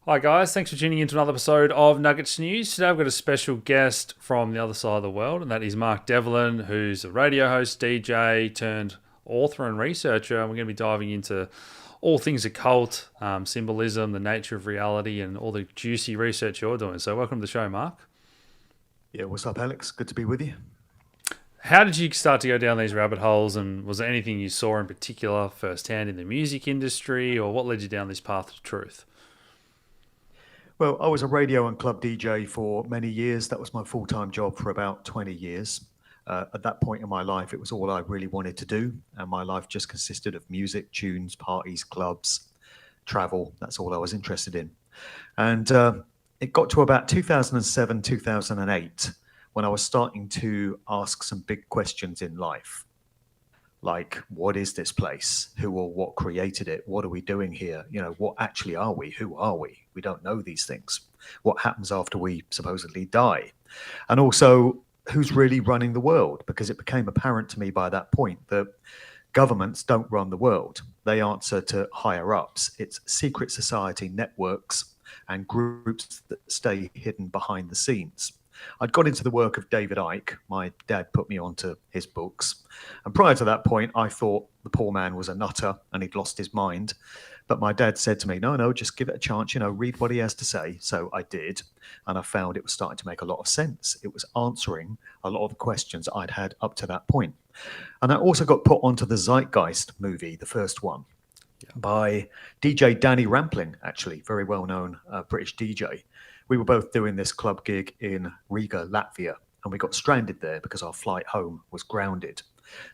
Hi guys, thanks for tuning in to another episode of Nugget'S News. Today I've got a special guest from the other side of the world, and that is Mark Devlin, who's a radio host, DJ, turned author and researcher. And we're going to be diving into all things occult, symbolism, the nature of reality, and all the juicy research you're doing. So welcome to the show, Mark. Yeah, what's up, Alex? Good to be with you. How did you start to go down these rabbit holes, and was there anything you saw in particular firsthand in the music industry, or what led you down this path to truth? Well, I was a radio and club DJ for many years. That was my full-time job for about 20 years. At that point in my life, it was all I really wanted to do. And my life just consisted of music, tunes, parties, clubs, travel. That's all I was interested in. And it got to about 2007, 2008, when I was starting to ask some big questions in life. Like, what is this place? Who or what created it? What are we doing here? What actually are we? Who are we? We don't know these things. What happens after we supposedly die? And also, who's really running the world? Because it became apparent to me by that point that governments don't run the world. They answer to higher ups. It's secret society networks and groups that stay hidden behind the scenes. I'd got into the work of David Icke. My dad put me onto his books. And prior to that point, I thought the poor man was a nutter and he'd lost his mind. But my dad said to me, no, just give it a chance, read what he has to say. So I did. And I found it was starting to make a lot of sense. It was answering a lot of the questions I'd had up to that point. And I also got put onto the Zeitgeist movie, the first one, by DJ Danny Rampling, actually, very well known British DJ. We were both doing this club gig in Riga, Latvia, and we got stranded there because our flight home was grounded.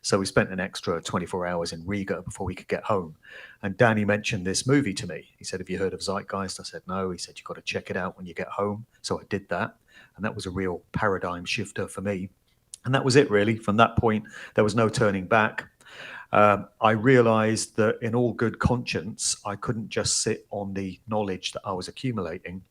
So we spent an extra 24 hours in Riga before we could get home. And Danny mentioned this movie to me. He said, "Have you heard of Zeitgeist?" I said, "No." He said, "You've got to check it out when you get home." So I did that. And that was a real paradigm shifter for me. And that was it, really. From that point, there was no turning back. I realized that in all good conscience, I couldn't just sit on the knowledge that I was accumulating.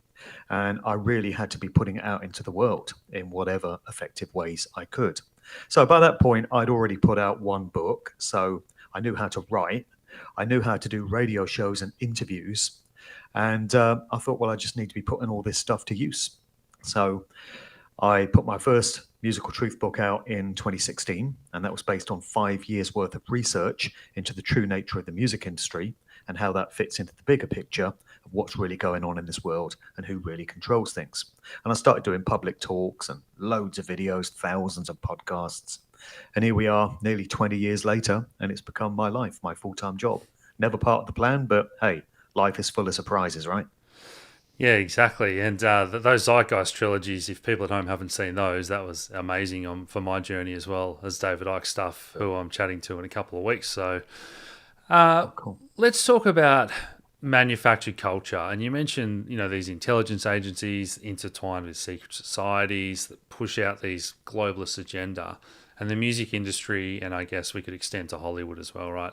And I really had to be putting it out into the world in whatever effective ways I could. So by that point, I'd already put out one book. So I knew how to write. I knew how to do radio shows and interviews. And I thought, well, I just need to be putting all this stuff to use. So I put my first musical truth book out in 2016, and that was based on 5 years worth of research into the true nature of the music industry and how that fits into the bigger picture of what's really going on in this world and who really controls things. And I started doing public talks and loads of videos, thousands of podcasts. And here we are nearly 20 years later, and it's become my life, my full-time job. Never part of the plan, but hey, life is full of surprises, right? Yeah, exactly. And those Zeitgeist trilogies, if people at home haven't seen those, that was amazing for my journey as well as David Icke stuff, who I'm chatting to in a couple of weeks. So uh, Oh, cool. let's talk about manufactured culture. And you mentioned, these intelligence agencies intertwined with secret societies that push out these globalist agenda, and the music industry, and I guess we could extend to Hollywood as well, right?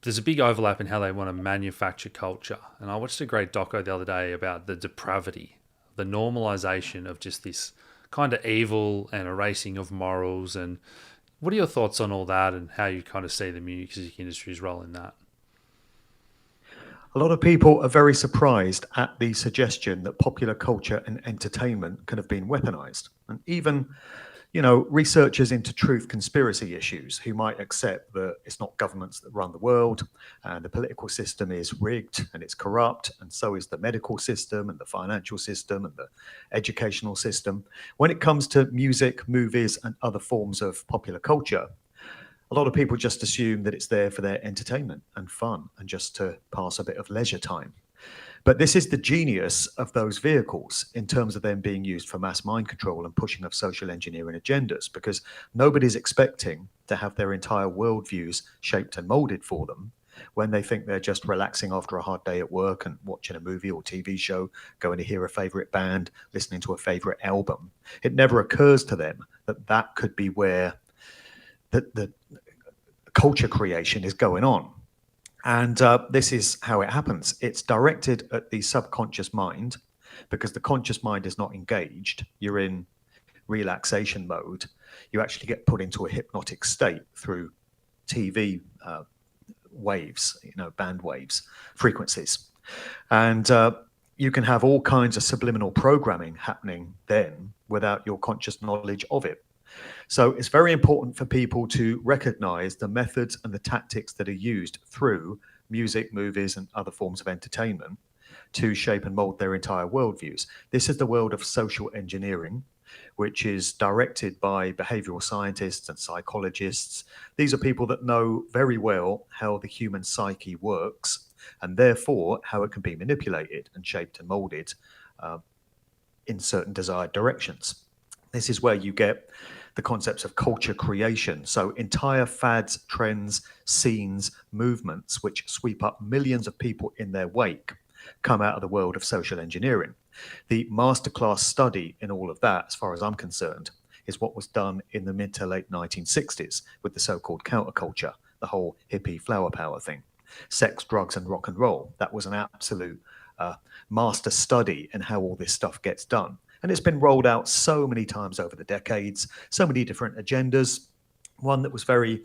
There's a big overlap in how they want to manufacture culture. And I watched a great doco the other day about the depravity, the normalization of just this kind of evil and erasing of morals. And what are your thoughts on all that and how you kind of see the music industry's role in that? A lot of people are very surprised at the suggestion that popular culture and entertainment can have been weaponized. And even, researchers into truth conspiracy issues who might accept that it's not governments that run the world and the political system is rigged and it's corrupt, and so is the medical system and the financial system and the educational system. When it comes to music, movies, and other forms of popular culture, a lot of people just assume that it's there for their entertainment and fun and just to pass a bit of leisure time. But this is the genius of those vehicles in terms of them being used for mass mind control and pushing of social engineering agendas, because nobody's expecting to have their entire worldviews shaped and molded for them when they think they're just relaxing after a hard day at work and watching a movie or TV show, going to hear a favorite band, listening to a favorite album. It never occurs to them that that could be where the culture creation is going on. And this is how it happens. It's directed at the subconscious mind because the conscious mind is not engaged. You're in relaxation mode. You actually get put into a hypnotic state through TV waves, band waves, frequencies. And you can have all kinds of subliminal programming happening then without your conscious knowledge of it. So it's very important for people to recognize the methods and the tactics that are used through music, movies, and other forms of entertainment to shape and mold their entire worldviews. This is the world of social engineering, which is directed by behavioral scientists and psychologists. These are people that know very well how the human psyche works, and therefore how it can be manipulated and shaped and molded in certain desired directions. This is where you get the concepts of culture creation. So entire fads, trends, scenes, movements, which sweep up millions of people in their wake, come out of the world of social engineering. The masterclass study in all of that, as far as I'm concerned, is what was done in the mid to late 1960s with the so-called counterculture, the whole hippie flower power thing. Sex, drugs, and rock and roll. That was an absolute master study in how all this stuff gets done. And it's been rolled out so many times over the decades, so many different agendas. One that was very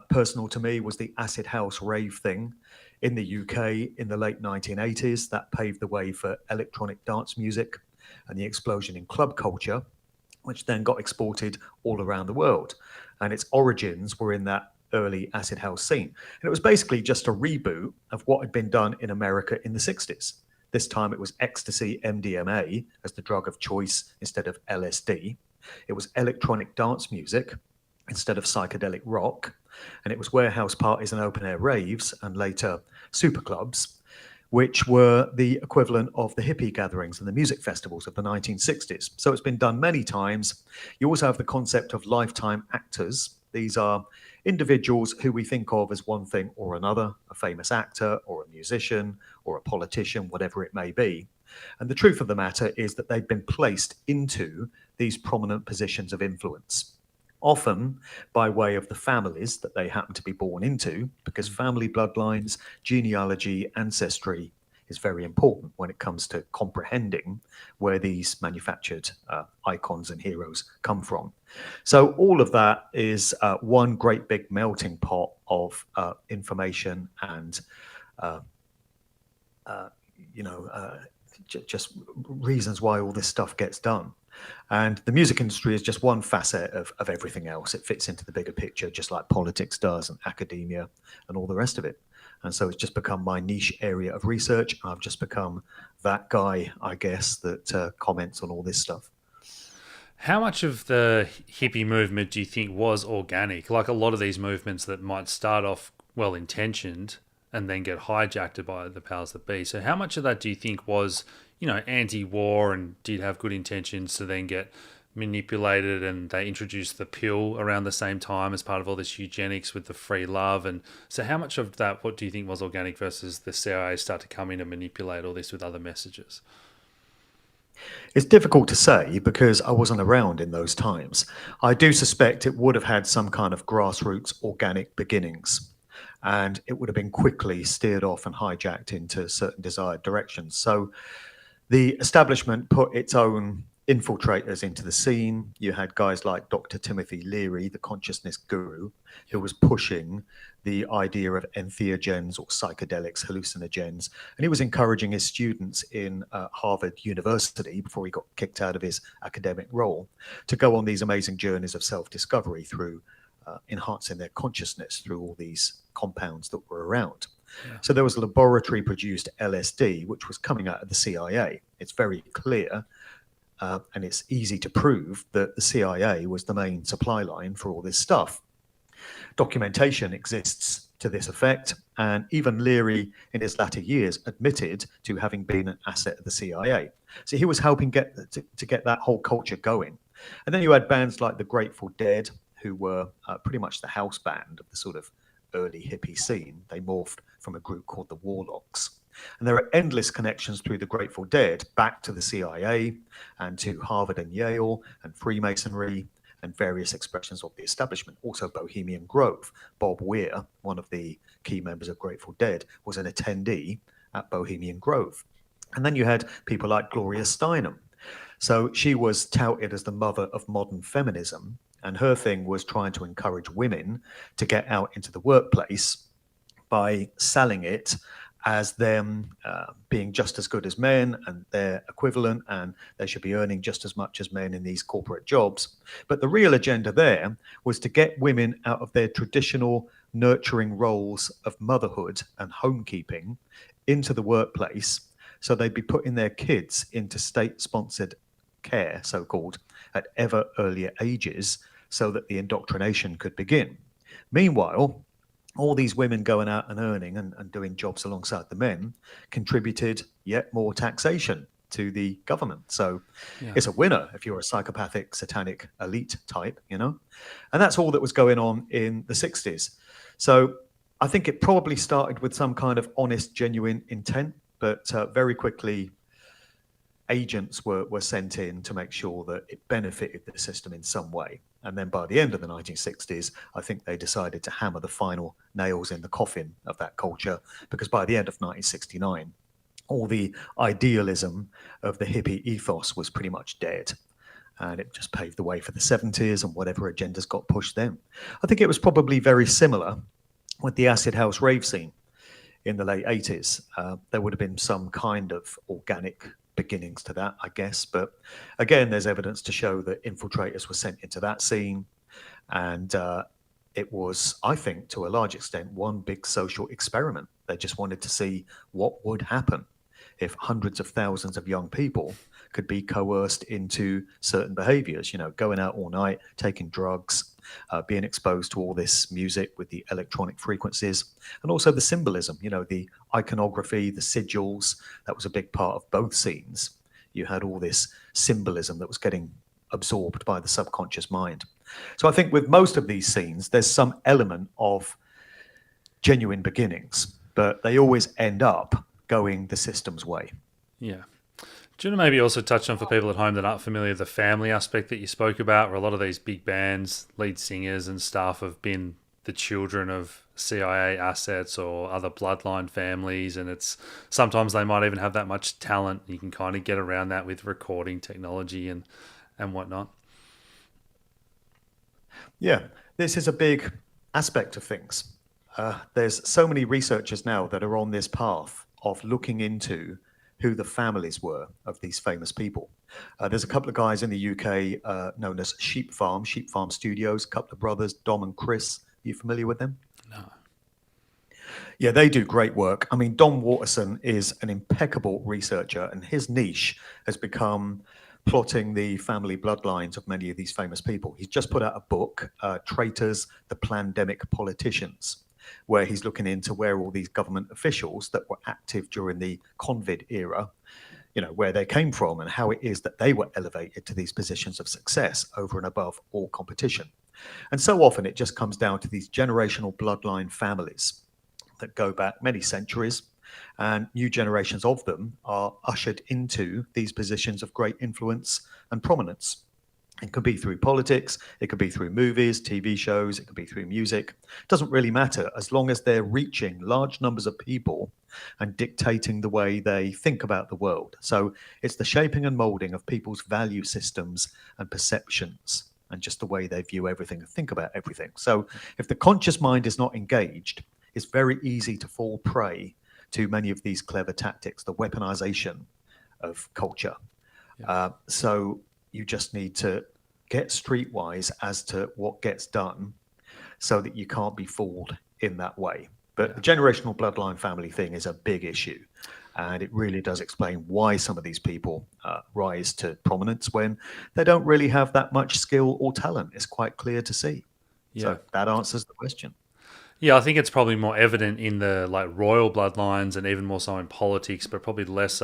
personal to me was the acid house rave thing in the UK in the late 1980s. That paved the way for electronic dance music and the explosion in club culture, which then got exported all around the world. And its origins were in that early acid house scene. And it was basically just a reboot of what had been done in America in the 60s. This time it was ecstasy, MDMA, as the drug of choice instead of LSD. It was electronic dance music instead of psychedelic rock. And it was warehouse parties and open-air raves and later superclubs, which were the equivalent of the hippie gatherings and the music festivals of the 1960s. So it's been done many times. You also have the concept of lifetime actors. These are individuals who we think of as one thing or another, a famous actor or a musician or a politician, whatever it may be. And the truth of the matter is that they've been placed into these prominent positions of influence, often by way of the families that they happen to be born into, because family bloodlines, genealogy, ancestry is very important when it comes to comprehending where these manufactured icons and heroes come from. So all of that is one great big melting pot of information and just reasons why all this stuff gets done. And the music industry is just one facet of everything else. It fits into the bigger picture, just like politics does and academia and all the rest of it. And so it's just become my niche area of research. I've just become that guy, I guess, that comments on all this stuff. How much of the hippie movement do you think was organic? Like a lot of these movements that might start off well-intentioned and then get hijacked by the powers that be. So how much of that do you think was, anti-war and did have good intentions to then get manipulated, and they introduced the pill around the same time as part of all this eugenics with the free love? And so how much of that, what do you think was organic versus the CIA start to come in and manipulate all this with other messages? It's difficult to say because I wasn't around in those times. I do suspect it would have had some kind of grassroots organic beginnings, and it would have been quickly steered off and hijacked into certain desired directions. So the establishment put its own infiltrators into the scene. You had guys like Dr. Timothy Leary, the consciousness guru, who was pushing the idea of entheogens or psychedelics, hallucinogens. And he was encouraging his students in Harvard University, before he got kicked out of his academic role, to go on these amazing journeys of self-discovery through enhancing their consciousness through all these compounds that were around. Yeah. So there was laboratory produced LSD, which was coming out of the CIA. It's very clear and it's easy to prove that the CIA was the main supply line for all this stuff. Documentation exists to this effect, and even Leary in his latter years admitted to having been an asset of the CIA. So he was helping get to get that whole culture going. And then you had bands like the Grateful Dead, who were pretty much the house band of the sort of early hippie scene. They morphed from a group called the Warlocks. And there are endless connections through the Grateful Dead back to the CIA and to Harvard and Yale and Freemasonry and various expressions of the establishment. Also Bohemian Grove. Bob Weir, one of the key members of Grateful Dead, was an attendee at Bohemian Grove. And then you had people like Gloria Steinem. So she was touted as the mother of modern feminism, and her thing was trying to encourage women to get out into the workplace by selling it as them being just as good as men and their equivalent, and they should be earning just as much as men in these corporate jobs. But the real agenda there was to get women out of their traditional nurturing roles of motherhood and homekeeping into the workplace, so they'd be putting their kids into state-sponsored care, so-called, at ever earlier ages, so that the indoctrination could begin. Meanwhile, all these women going out and earning and doing jobs alongside the men contributed yet more taxation to the government. So it's a winner if you're a psychopathic, satanic elite type, you know? And that's all that was going on in the 60s. So I think it probably started with some kind of honest, genuine intent, but very quickly agents were sent in to make sure that it benefited the system in some way. And then by the end of the 1960s, I think they decided to hammer the final nails in the coffin of that culture, because by the end of 1969, all the idealism of the hippie ethos was pretty much dead. And it just paved the way for the 70s and whatever agendas got pushed then. I think it was probably very similar with the acid house rave scene in the late 80s. There would have been some kind of organic beginnings to that, I guess. But again, there's evidence to show that infiltrators were sent into that scene. And it was, I think, to a large extent, one big social experiment. They just wanted to see what would happen if hundreds of thousands of young people could be coerced into certain behaviors, you know, going out all night, taking drugs, being exposed to all this music with the electronic frequencies, and also the symbolism, you know, the iconography, the sigils. That was a big part of both scenes. You had all this symbolism that was getting absorbed by the subconscious mind. So I think with most of these scenes, there's some element of genuine beginnings, but they always end up going the system's way. Yeah. Do you want to maybe also touch on, for people at home that aren't familiar, the family aspect that you spoke about, where a lot of these big bands, lead singers and staff have been the children of CIA assets or other bloodline families, and it's sometimes they might even have that much talent. You can kind of get around that with recording technology and whatnot. Yeah, this is a big aspect of things. There's so many researchers now that are on this path of looking into who the families were of these famous people. There's a couple of guys in the UK known as Sheep Farm Studios, a couple of brothers, Dom and Chris. Are you familiar with them? No. Yeah, they do great work. I mean, Don Waterson is an impeccable researcher, and his niche has become plotting the family bloodlines of many of these famous people. He's just put out a book, Traitors, the Plandemic Politicians, where he's looking into where all these government officials that were active during the COVID era, you know, where they came from and how it is that they were elevated to these positions of success over and above all competition. And so often it just comes down to these generational bloodline families that go back many centuries, and new generations of them are ushered into these positions of great influence and prominence. It could be through politics, it could be through movies, TV shows, it could be through music. It doesn't really matter, as long as they're reaching large numbers of people and dictating the way they think about the world. So it's the shaping and molding of people's value systems and perceptions, and just the way they view everything and think about everything. So if the conscious mind is not engaged, it's very easy to fall prey to many of these clever tactics, the weaponization of culture. So you just need to get streetwise as to what gets done so that you can't be fooled in that way. But the generational bloodline family thing is a big issue. And it really does explain why some of these people rise to prominence when they don't really have that much skill or talent. It's quite clear to see. Yeah. So that answers the question. Yeah, I think it's probably more evident in the like royal bloodlines and even more so in politics, but probably less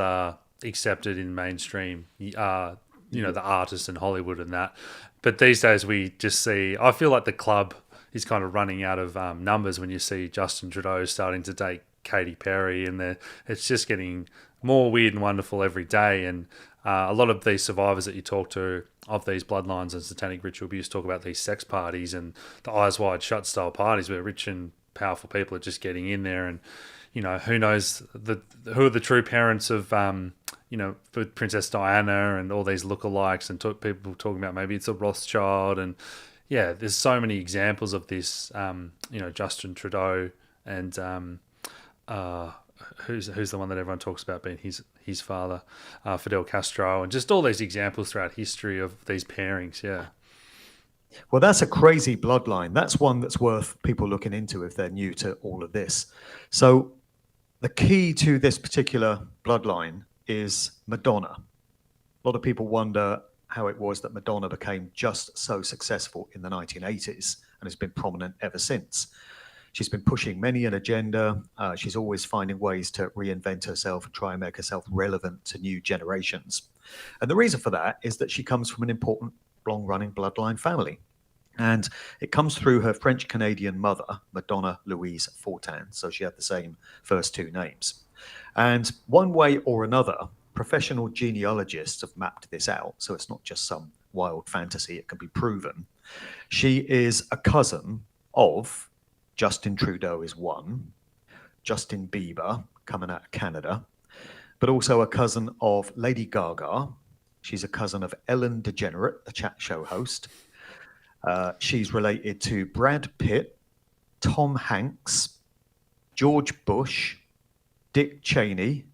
accepted in mainstream, you know, the artists in Hollywood and that. But these days we just see, I feel like the club is kind of running out of numbers when you see Justin Trudeau starting to date Katy Perry, and it's just getting more weird and wonderful every day. And a lot of these survivors that you talk to of these bloodlines and satanic ritual abuse talk about these sex parties and the eyes wide shut style parties where rich and powerful people are just getting in there, and you know, who knows who are the true parents of you know, for Princess Diana and all these lookalikes, and people talking about maybe it's a Rothschild, and yeah, there's so many examples of this. You know, Justin Trudeau and who's the one that everyone talks about being his father, Fidel Castro, and just all these examples throughout history of these pairings. Yeah. Well, that's a crazy bloodline. That's one that's worth people looking into if they're new to all of this. So the key to this particular bloodline is Madonna. A lot of people wonder how it was that Madonna became just so successful in the 1980s and has been prominent ever since. She's been pushing many an agenda. She's always finding ways to reinvent herself and try and make herself relevant to new generations. And the reason for that is that she comes from an important long-running bloodline family. And it comes through her French-Canadian mother, Madonna Louise Fortin. So she had the same first two names. And one way or another, professional genealogists have mapped this out. So it's not just some wild fantasy, it can be proven. She is a cousin of Justin Trudeau is one, Justin Bieber coming out of Canada, but also a cousin of Lady Gaga. She's a cousin of Ellen DeGeneres, the chat show host. She's related to Brad Pitt, Tom Hanks, George Bush, Dick Cheney,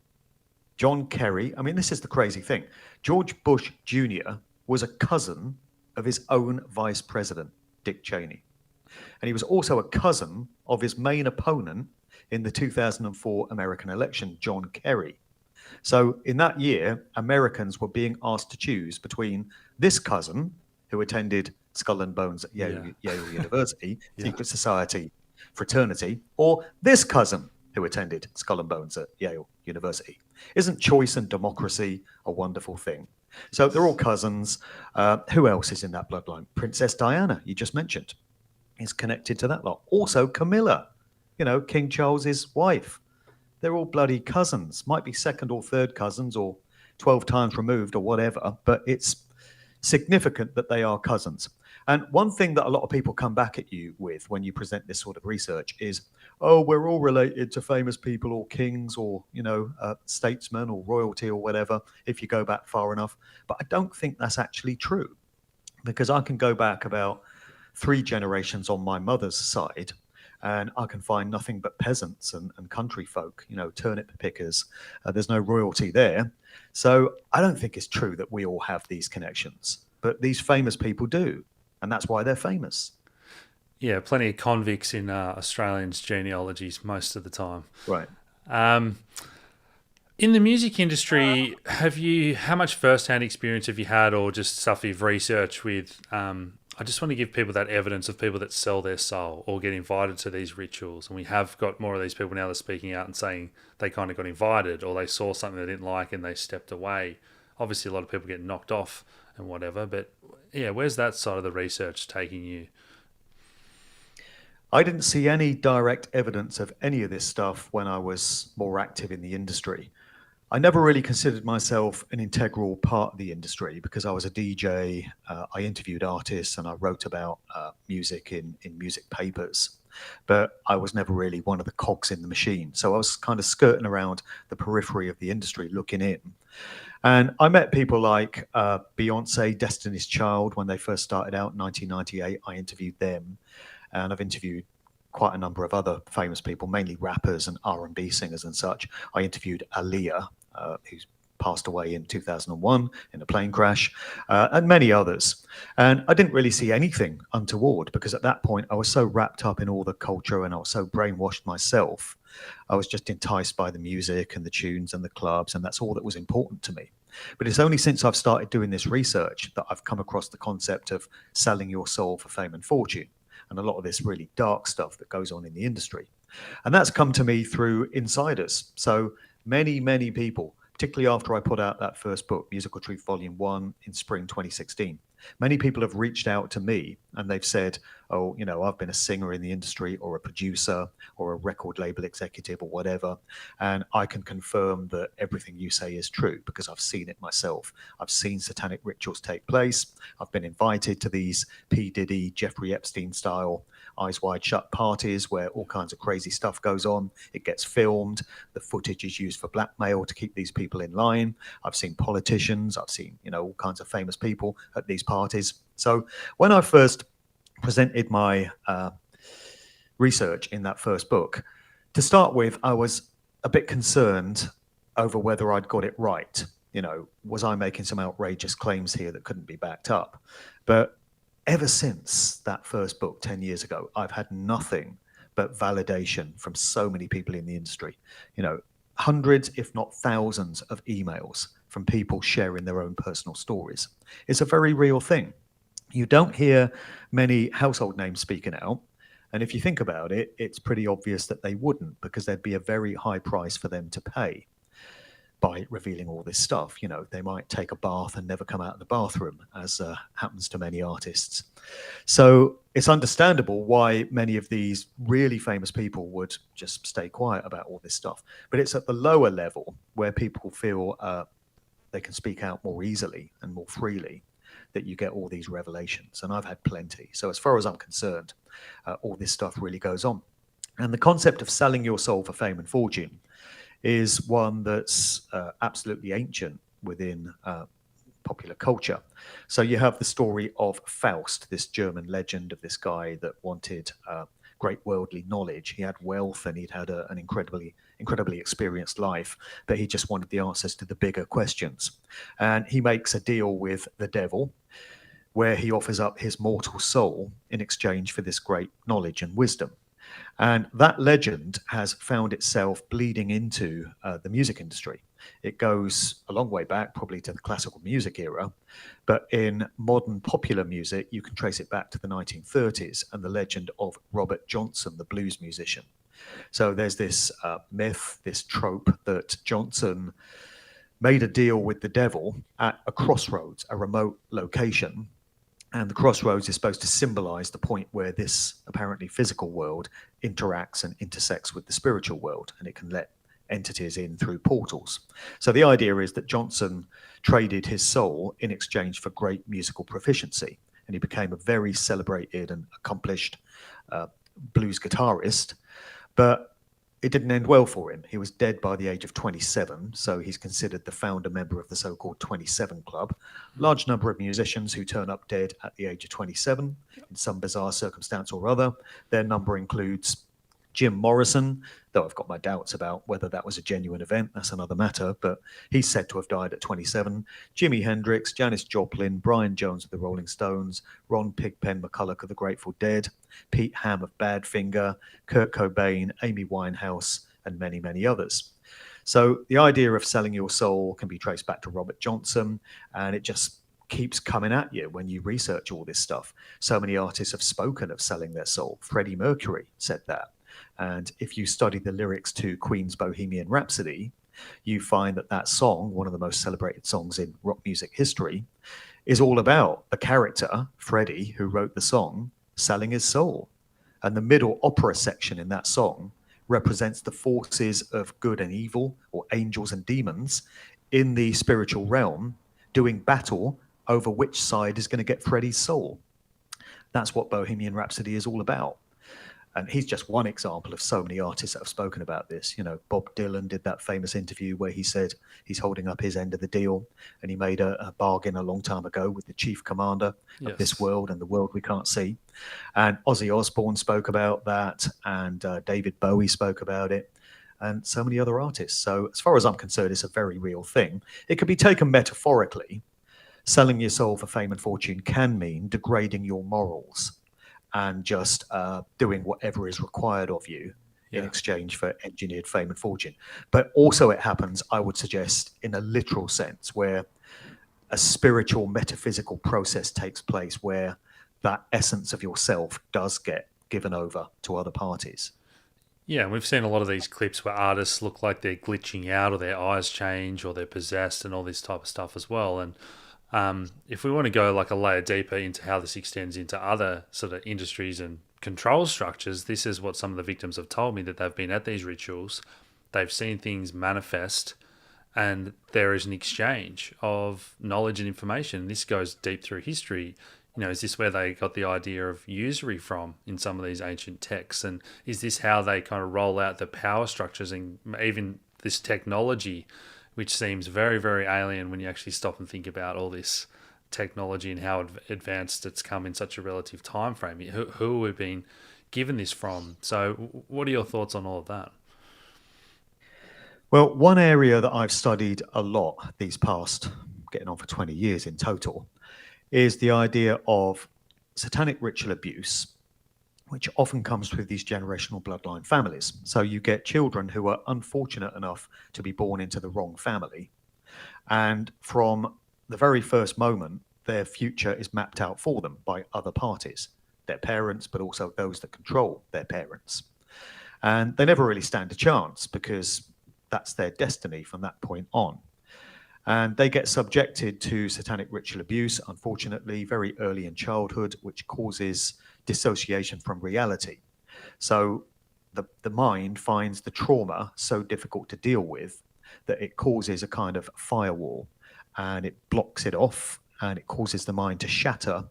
John Kerry. I mean, this is the crazy thing. George Bush Jr. was a cousin of his own vice president, Dick Cheney. And he was also a cousin of his main opponent in the 2004 American election, John Kerry. So in that year, Americans were being asked to choose between this cousin, who attended Skull and Bones at Yale University, secret society, fraternity, or this cousin who attended Skull and Bones at Yale University. Isn't choice and democracy a wonderful thing? So they're all cousins. Who else is in that bloodline? Princess Diana, you just mentioned, is connected to that lot. Also Camilla, King Charles's wife. They're all bloody cousins. Might be second or third cousins or 12 times removed or whatever, but it's significant that they are cousins. And one thing that a lot of people come back at you with when you present this sort of research is, oh, we're all related to famous people or kings or, statesmen or royalty or whatever, if you go back far enough. But I don't think that's actually true, because I can go back about 3 generations on my mother's side, and I can find nothing but peasants and country folk, turnip pickers. There's no royalty there. So I don't think it's true that we all have these connections, but these famous people do. And that's why they're famous. Yeah, plenty of convicts in Australians' genealogies most of the time. Right. In the music industry, how much first-hand experience have you had, or just stuff you've researched with? I just want to give people that evidence of people that sell their soul or get invited to these rituals. And we have got more of these people now that are speaking out and saying they kind of got invited, or they saw something they didn't like and they stepped away. Obviously, a lot of people get knocked off and whatever, but yeah, where's that side of the research taking you? I didn't see any direct evidence of any of this stuff when I was more active in the industry. I never really considered myself an integral part of the industry because I was a DJ, I interviewed artists, and I wrote about music in music papers. But I was never really one of the cogs in the machine. So I was kind of skirting around the periphery of the industry, looking in. And I met people like Beyonce, Destiny's Child, when they first started out in 1998. I interviewed them. And I've interviewed quite a number of other famous people, mainly rappers and R&B singers and such. I interviewed Aaliyah, who's passed away in 2001 in a plane crash, and many others. And I didn't really see anything untoward, because at that point I was so wrapped up in all the culture and I was so brainwashed myself. I was just enticed by the music and the tunes and the clubs, and that's all that was important to me. But it's only since I've started doing this research that I've come across the concept of selling your soul for fame and fortune, and a lot of this really dark stuff that goes on in the industry. And that's come to me through insiders. So many, many people, particularly after I put out that first book, Musical Truth Volume 1, in spring 2016, many people have reached out to me and they've said, oh, I've been a singer in the industry or a producer or a record label executive or whatever, and I can confirm that everything you say is true because I've seen it myself. I've seen satanic rituals take place. I've been invited to these P. Diddy, Jeffrey Epstein style Eyes Wide Shut parties where all kinds of crazy stuff goes on. It gets filmed. The footage is used for blackmail to keep these people in line. I've seen politicians. I've seen, all kinds of famous people at these parties. So when I first presented my research in that first book, to start with, I was a bit concerned over whether I'd got it right. Was I making some outrageous claims here that couldn't be backed up? But ever since that first book 10 years ago, I've had nothing but validation from so many people in the industry. Hundreds, if not thousands, of emails from people sharing their own personal stories. It's a very real thing. You don't hear many household names speaking out. And if you think about it, it's pretty obvious that they wouldn't, because there'd be a very high price for them to pay by revealing all this stuff. They might take a bath and never come out of the bathroom, as happens to many artists. So it's understandable why many of these really famous people would just stay quiet about all this stuff. But it's at the lower level where people feel they can speak out more easily and more freely that you get all these revelations. And I've had plenty. So as far as I'm concerned, all this stuff really goes on. And the concept of selling your soul for fame and fortune is one that's absolutely ancient within popular culture. So you have the story of Faust, this German legend of this guy that wanted great worldly knowledge. He had wealth and he'd had an incredibly experienced life, but he just wanted the answers to the bigger questions. And he makes a deal with the devil where he offers up his mortal soul in exchange for this great knowledge and wisdom. And that legend has found itself bleeding into the music industry. It goes a long way back, probably to the classical music era. But in modern popular music, you can trace it back to the 1930s and the legend of Robert Johnson, the blues musician. So there's this myth, this trope that Johnson made a deal with the devil at a crossroads, a remote location. And the crossroads is supposed to symbolize the point where this apparently physical world interacts and intersects with the spiritual world, and it can let entities in through portals. So the idea is that Johnson traded his soul in exchange for great musical proficiency, and he became a very celebrated and accomplished blues guitarist. But it didn't end well for him. He was dead by the age of 27, so he's considered the founder member of the so-called 27 Club. Large number of musicians who turn up dead at the age of 27 in some bizarre circumstance or other. Their number includes Jim Morrison, though I've got my doubts about whether that was a genuine event. That's another matter, but he's said to have died at 27. Jimi Hendrix, Janis Joplin, Brian Jones of the Rolling Stones, Ron Pigpen McCulloch of the Grateful Dead, Pete Ham of Badfinger, Kurt Cobain, Amy Winehouse, and many, many others. So the idea of selling your soul can be traced back to Robert Johnson, and it just keeps coming at you when you research all this stuff. So many artists have spoken of selling their soul. Freddie Mercury said that. And if you study the lyrics to Queen's Bohemian Rhapsody, you find that that song, one of the most celebrated songs in rock music history, is all about the character, Freddie, who wrote the song, selling his soul. And the middle opera section in that song represents the forces of good and evil, or angels and demons, in the spiritual realm, doing battle over which side is going to get Freddie's soul. That's what Bohemian Rhapsody is all about. And he's just one example of so many artists that have spoken about this. Bob Dylan did that famous interview where he said he's holding up his end of the deal, and he made a bargain a long time ago with the chief commander of this world and the world we can't see. And Ozzy Osbourne spoke about that, and David Bowie spoke about it, and so many other artists. So as far as I'm concerned, it's a very real thing. It could be taken metaphorically. Selling your soul for fame and fortune can mean degrading your morals and just doing whatever is required of you in exchange for engineered fame and fortune. But also it happens, I would suggest, in a literal sense, where a spiritual, metaphysical process takes place where that essence of yourself does get given over to other parties. Yeah, and we've seen a lot of these clips where artists look like they're glitching out, or their eyes change, or they're possessed, and all this type of stuff as well. And if we want to go like a layer deeper into how this extends into other sort of industries and control structures, this is what some of the victims have told me, that they've been at these rituals, they've seen things manifest, and there is an exchange of knowledge and information. This goes deep through history. Is this where they got the idea of usury from in some of these ancient texts? And is this how they kind of roll out the power structures and even this technology, which seems very, very alien when you actually stop and think about all this technology and how advanced it's come in such a relative time frame? Who have we been given this from? So what are your thoughts on all of that? Well, one area that I've studied a lot these past, getting on for 20 years in total, is the idea of satanic ritual abuse, which often comes with these generational bloodline families. So you get children who are unfortunate enough to be born into the wrong family. And from the very first moment, their future is mapped out for them by other parties, their parents, but also those that control their parents. And they never really stand a chance because that's their destiny from that point on. And they get subjected to satanic ritual abuse, unfortunately, very early in childhood, which causes dissociation from reality. So the mind finds the trauma so difficult to deal with that it causes a kind of firewall and it blocks it off and it causes the mind to shatter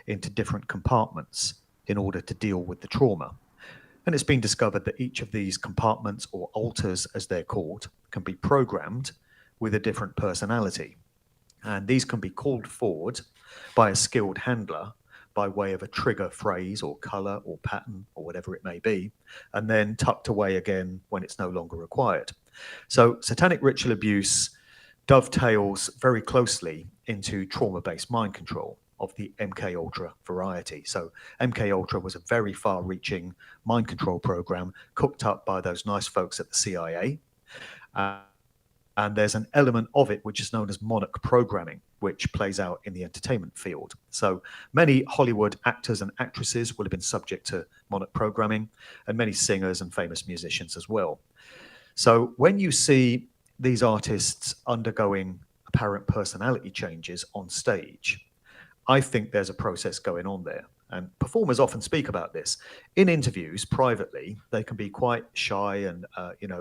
into different compartments in order to deal with the trauma. And it's been discovered that each of these compartments, or alters as they're called, can be programmed with a different personality. And these can be called forward by a skilled handler by way of a trigger phrase or color or pattern or whatever it may be, and then tucked away again when it's no longer required. So satanic ritual abuse dovetails very closely into trauma-based mind control of the MK Ultra variety. So MK Ultra was a very far-reaching mind control program cooked up by those nice folks at the CIA. And there's an element of it which is known as monarch programming, which plays out in the entertainment field. So many Hollywood actors and actresses will have been subject to monarch programming, and many singers and famous musicians as well. So when you see these artists undergoing apparent personality changes on stage, I think there's a process going on there. And performers often speak about this. In interviews privately, they can be quite shy and,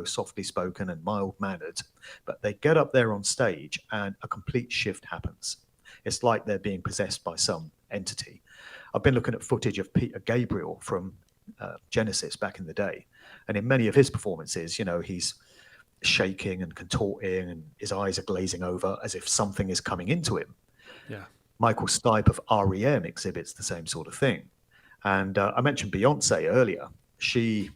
softly spoken and mild-mannered, but they get up there on stage and a complete shift happens. It's like they're being possessed by some entity. I've been looking at footage of Peter Gabriel from Genesis back in the day. And in many of his performances, he's shaking and contorting and his eyes are glazing over as if something is coming into him. Yeah. Michael Stipe of REM exhibits the same sort of thing. And I mentioned Beyonce earlier. She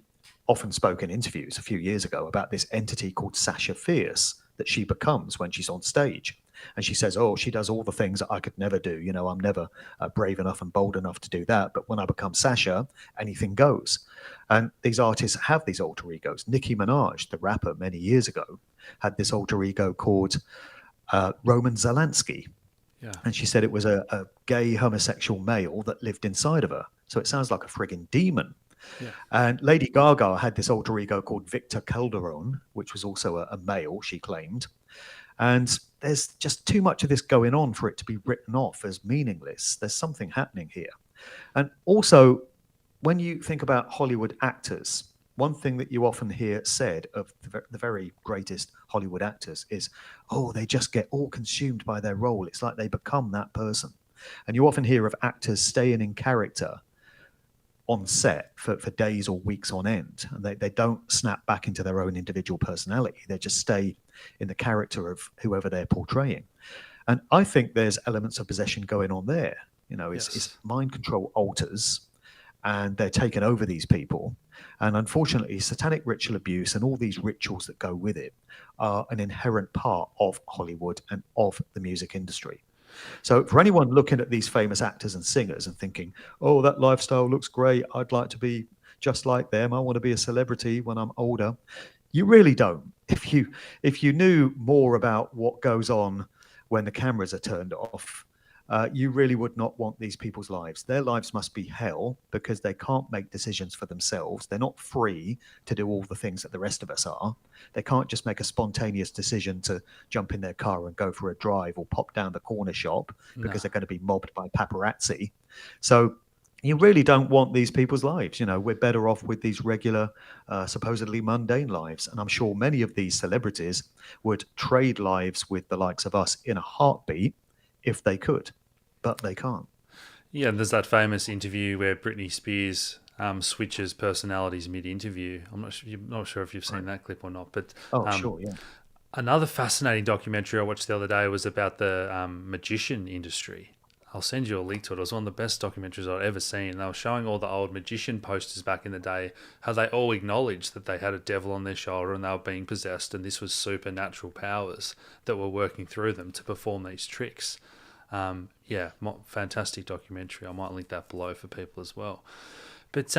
often spoke in interviews a few years ago about this entity called Sasha Fierce that she becomes when she's on stage. And she says, she does all the things that I could never do. I'm never brave enough and bold enough to do that. But when I become Sasha, anything goes. And these artists have these alter egos. Nicki Minaj, the rapper many years ago, had this alter ego called Roman Zelensky. Yeah. And she said it was a gay homosexual male that lived inside of her. So it sounds like a frigging demon. Yeah. And Lady Gaga had this alter ego called Victor Calderon, which was also a male, she claimed. And there's just too much of this going on for it to be written off as meaningless. There's something happening here. And also, when you think about Hollywood actors, one thing that you often hear said of the very greatest Hollywood actors is, they just get all consumed by their role. It's like they become that person. And you often hear of actors staying in character on set for days or weeks on end. And they don't snap back into their own individual personality. They just stay in the character of whoever they're portraying. And I think there's elements of possession going on there. It's mind control alters, and they're taking over these people. And unfortunately, satanic ritual abuse and all these rituals that go with it are an inherent part of Hollywood and of the music industry. So for anyone looking at these famous actors and singers and thinking, that lifestyle looks great, I'd like to be just like them, I want to be a celebrity when I'm older, you really don't. If you knew more about what goes on when the cameras are turned off, you really would not want these people's lives. Their lives must be hell because they can't make decisions for themselves. They're not free to do all the things that the rest of us are. They can't just make a spontaneous decision to jump in their car and go for a drive or pop down the corner shop because they're going to be mobbed by paparazzi. So you really don't want these people's lives. We're better off with these regular, supposedly mundane lives. And I'm sure many of these celebrities would trade lives with the likes of us in a heartbeat if they could. But they can't. Yeah, there's that famous interview where Britney Spears switches personalities mid-interview. I'm not sure if you've seen that clip or not. But sure, yeah. Another fascinating documentary I watched the other day was about the magician industry. I'll send you a link to it. It was one of the best documentaries I'd ever seen. They were showing all the old magician posters back in the day, how they all acknowledged that they had a devil on their shoulder and they were being possessed, and this was supernatural powers that were working through them to perform these tricks. Fantastic documentary. I might link that below for people as well. But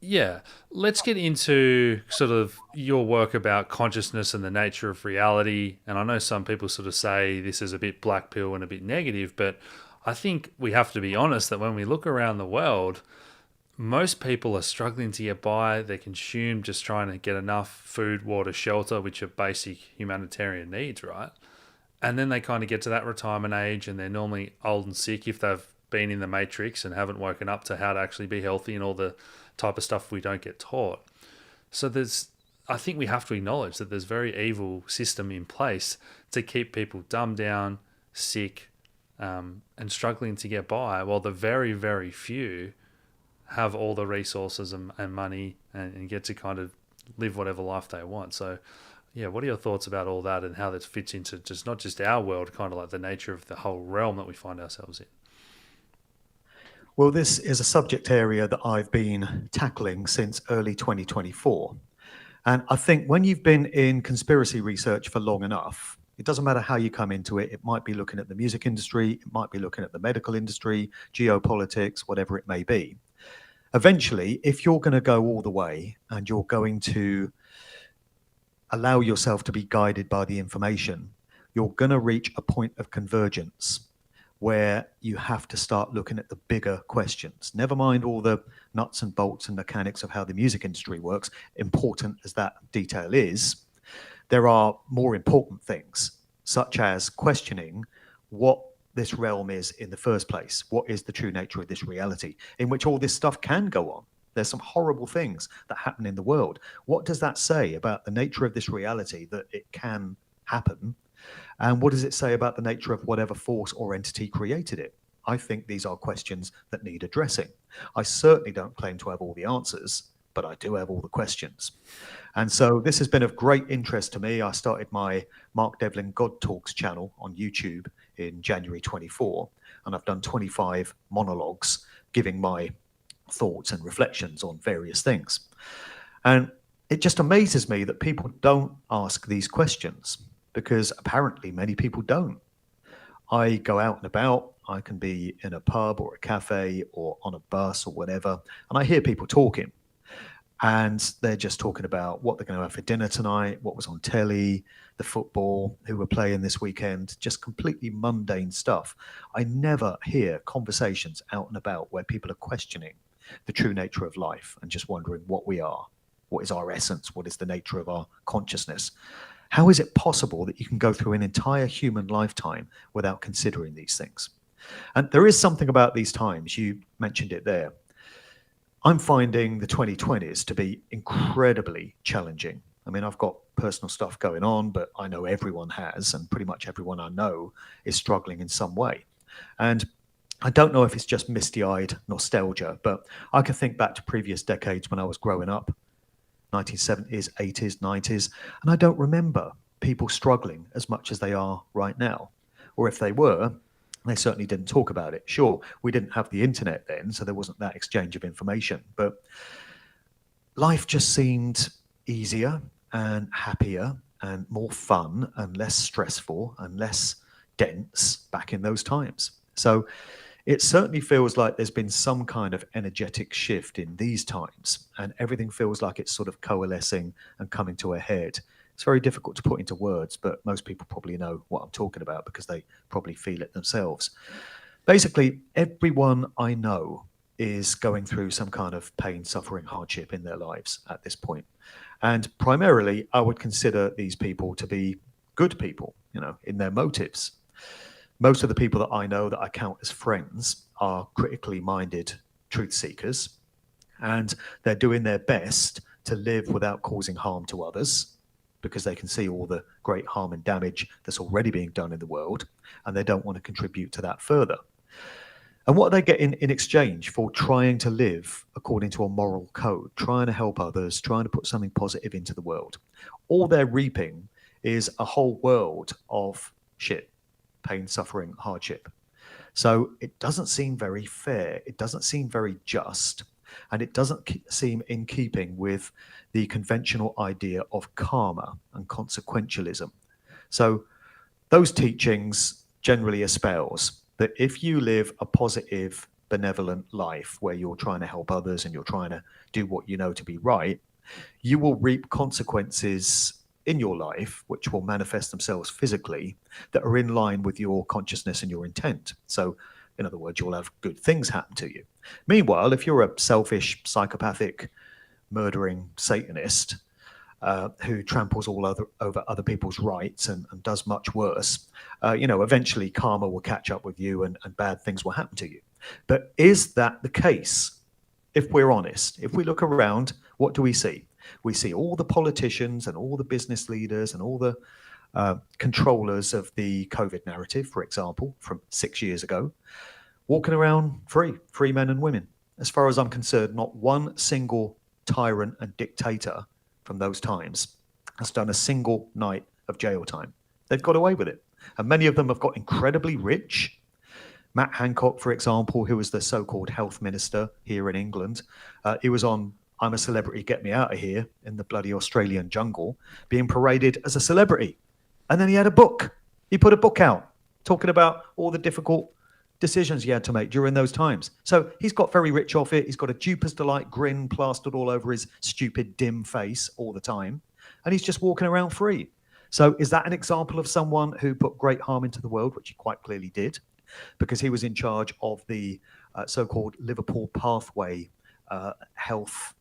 yeah, let's get into sort of your work about consciousness and the nature of reality. And I know some people sort of say this is a bit black pill and a bit negative, but I think we have to be honest that when we look around the world, most people are struggling to get by. They're consumed just trying to get enough food, water, shelter, which are basic humanitarian needs, right? And then they kind of get to that retirement age and they're normally old and sick if they've been in the matrix and haven't woken up to how to actually be healthy and all the type of stuff we don't get taught. So I think we have to acknowledge that there's a very evil system in place to keep people dumbed down, sick, and struggling to get by, while the very, very few have all the resources and money and get to kind of live whatever life they want. So yeah, what are your thoughts about all that and how that fits into just not just our world, kind of like the nature of the whole realm that we find ourselves in? Well, this is a subject area that I've been tackling since early 2024. And I think when you've been in conspiracy research for long enough, it doesn't matter how you come into it. It might be looking at the music industry, it might be looking at the medical industry, geopolitics, whatever it may be. Eventually, if you're going to go all the way and you're going to allow yourself to be guided by the information, you're going to reach a point of convergence where you have to start looking at the bigger questions. Never mind all the nuts and bolts and mechanics of how the music industry works, important as that detail is, there are more important things, such as questioning what this realm is in the first place. What is the true nature of this reality in which all this stuff can go on? There's some horrible things that happen in the world. What does that say about the nature of this reality that it can happen? And what does it say about the nature of whatever force or entity created it? I think these are questions that need addressing. I certainly don't claim to have all the answers, but I do have all the questions. And so this has been of great interest to me. I started my Mark Devlin God Talks channel on YouTube in January 24, and I've done 25 monologues giving my thoughts and reflections on various things. And it just amazes me that people don't ask these questions, because apparently many people don't. I go out and about, I can be in a pub or a cafe or on a bus or whatever, and I hear people talking. And they're just talking about what they're going to have for dinner tonight, what was on telly, the football, who were playing this weekend, just completely mundane stuff. I never hear conversations out and about where people are questioning the true nature of life and just wondering what we are, what is our essence, what is the nature of our consciousness. How is it possible that you can go through an entire human lifetime without considering these things? And there is something about these times, you mentioned it there. I'm finding the 2020s to be incredibly challenging. I mean, I've got personal stuff going on, but I know everyone has, and pretty much everyone I know is struggling in some way. And I don't know if it's just misty-eyed nostalgia, but I can think back to previous decades when I was growing up, 1970s, 80s, 90s, and I don't remember people struggling as much as they are right now. Or if they were, they certainly didn't talk about it. Sure, we didn't have the internet then, so there wasn't that exchange of information, but life just seemed easier and happier and more fun and less stressful and less dense back in those times. So it certainly feels like there's been some kind of energetic shift in these times, and everything feels like it's sort of coalescing and coming to a head. It's very difficult to put into words, but most people probably know what I'm talking about because they probably feel it themselves. Basically, everyone I know is going through some kind of pain, suffering, hardship in their lives at this point. And primarily, I would consider these people to be good people, in their motives. Most of the people that I know that I count as friends are critically minded truth seekers, and they're doing their best to live without causing harm to others because they can see all the great harm and damage that's already being done in the world, and they don't want to contribute to that further. And what they get in exchange for trying to live according to a moral code, trying to help others, trying to put something positive into the world, all they're reaping is a whole world of shit. Pain, suffering, hardship. So it doesn't seem very fair. It doesn't seem very just. And it doesn't seem in keeping with the conventional idea of karma and consequentialism. So those teachings generally espouse that if you live a positive, benevolent life where you're trying to help others and you're trying to do what you know to be right, you will reap consequences in your life which will manifest themselves physically that are in line with your consciousness and your intent. So, in other words, you'll have good things happen to you. Meanwhile, if you're a selfish, psychopathic, murdering Satanist, who tramples over other people's rights and does much worse, eventually karma will catch up with you and bad things will happen to you. But is that the case? If we're honest, if we look around, what do we see? We see all the politicians and all the business leaders and all the controllers of the COVID narrative, for example, from 6 years ago, walking around free men and women. As far as I'm concerned, not one single tyrant and dictator from those times has done a single night of jail time. They've got away with it. And many of them have got incredibly rich. Matt Hancock, for example, who was the so-called health minister here in England, he was on I'm a Celebrity, Get Me Out of Here in the bloody Australian jungle, being paraded as a celebrity. And then he had a book. He put a book out talking about all the difficult decisions he had to make during those times. So he's got very rich off it. He's got a duper's delight grin plastered all over his stupid, dim face all the time. And he's just walking around free. So is that an example of someone who put great harm into the world, which he quite clearly did, because he was in charge of the so-called Liverpool Pathway health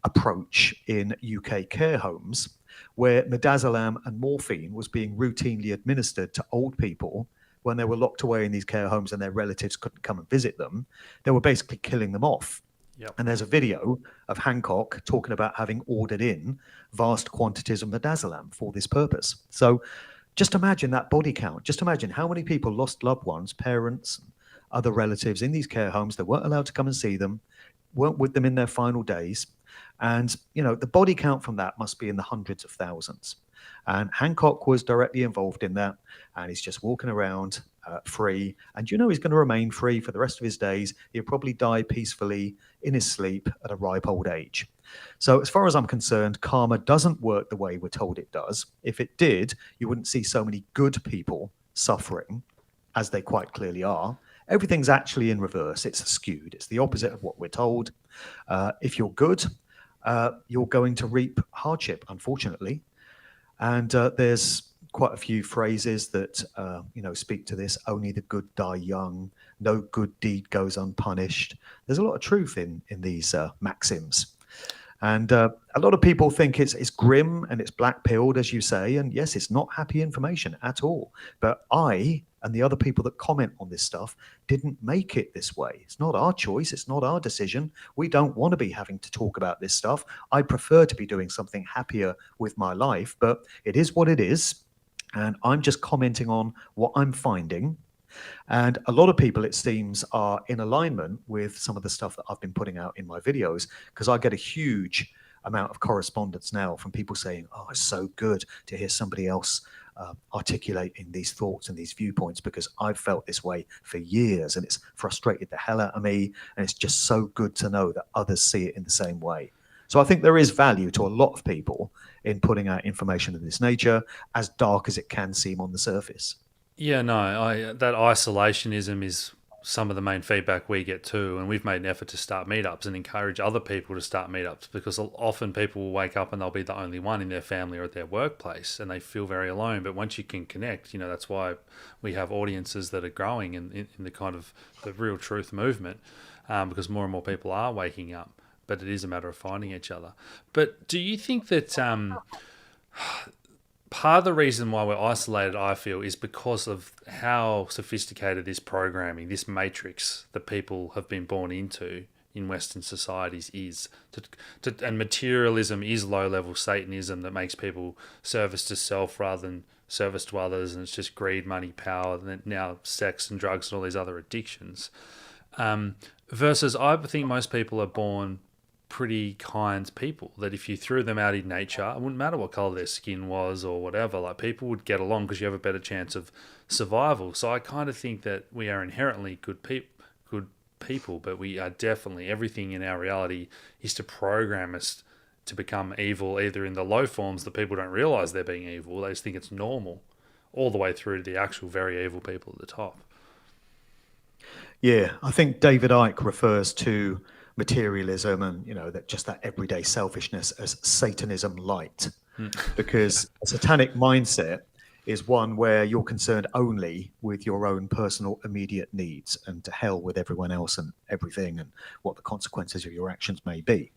approach in UK care homes, where midazolam and morphine was being routinely administered to old people when they were locked away in these care homes and their relatives couldn't come and visit them. They were basically killing them off. Yep. And there's a video of Hancock talking about having ordered in vast quantities of midazolam for this purpose. So just imagine that body count. Just imagine how many people lost loved ones, parents, other relatives in these care homes that weren't allowed to come and see them, weren't with them in their final days. And, the body count from that must be in the hundreds of thousands. And Hancock was directly involved in that. And he's just walking around free. And he's going to remain free for the rest of his days. He'll probably die peacefully in his sleep at a ripe old age. So as far as I'm concerned, karma doesn't work the way we're told it does. If it did, you wouldn't see so many good people suffering, as they quite clearly are. Everything's actually in reverse. It's skewed. It's the opposite of what we're told. If you're good, you're going to reap hardship, unfortunately. And there's quite a few phrases that, speak to this. Only the good die young. No good deed goes unpunished. There's a lot of truth in these maxims. And a lot of people think it's grim and it's black-pilled, as you say. And yes, it's not happy information at all. But I and the other people that comment on this stuff didn't make it this way. It's not our choice. It's not our decision. We don't want to be having to talk about this stuff. I prefer to be doing something happier with my life, but it is what it is. And I'm just commenting on what I'm finding. And a lot of people, it seems, are in alignment with some of the stuff that I've been putting out in my videos, because I get a huge amount of correspondence now from people saying, oh, it's so good to hear somebody else articulating these thoughts and these viewpoints, because I've felt this way for years and it's frustrated the hell out of me. And it's just so good to know that others see it in the same way. So I think there is value to a lot of people in putting out information of this nature, as dark as it can seem on the surface. Yeah, no, that isolationism is some of the main feedback we get too, and we've made an effort to start meetups and encourage other people to start meetups, because often people will wake up and they'll be the only one in their family or at their workplace and they feel very alone. But once you can connect, that's why we have audiences that are growing in the kind of the real truth movement, because more and more people are waking up. But it is a matter of finding each other. But do you think that part of the reason why we're isolated, I feel, is because of how sophisticated this programming, this matrix that people have been born into in Western societies is. And materialism is low-level Satanism that makes people service to self rather than service to others, and it's just greed, money, power, and then now sex and drugs and all these other addictions. Versus I think most people are born pretty kind people, that if you threw them out in nature, it wouldn't matter what color their skin was or whatever, like people would get along because you have a better chance of survival. So I kind of think that we are inherently good people, but we are definitely, everything in our reality is to program us to become evil, either in the low forms that people don't realize they're being evil, they just think it's normal, all the way through to the actual very evil people at the top. Yeah, I think David Icke refers to materialism and, that everyday selfishness as Satanism light, because a satanic mindset is one where you're concerned only with your own personal immediate needs, and to hell with everyone else and everything and what the consequences of your actions may be.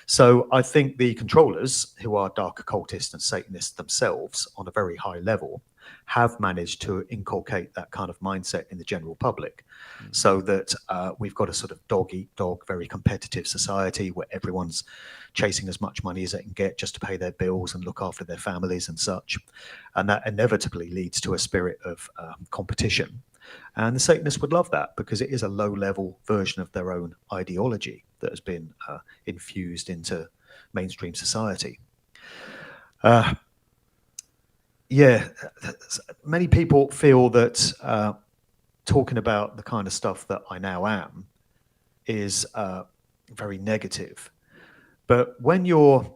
So I think the controllers, who are dark occultists and Satanists themselves on a very high level, have managed to inculcate that kind of mindset in the general public, so that we've got a sort of dog eat dog, very competitive society where everyone's chasing as much money as they can get just to pay their bills and look after their families and such. And that inevitably leads to a spirit of competition. And the Satanists would love that, because it is a low-level version of their own ideology that has been infused into mainstream society. Yeah, many people feel that talking about the kind of stuff that I now am is very negative. But when you're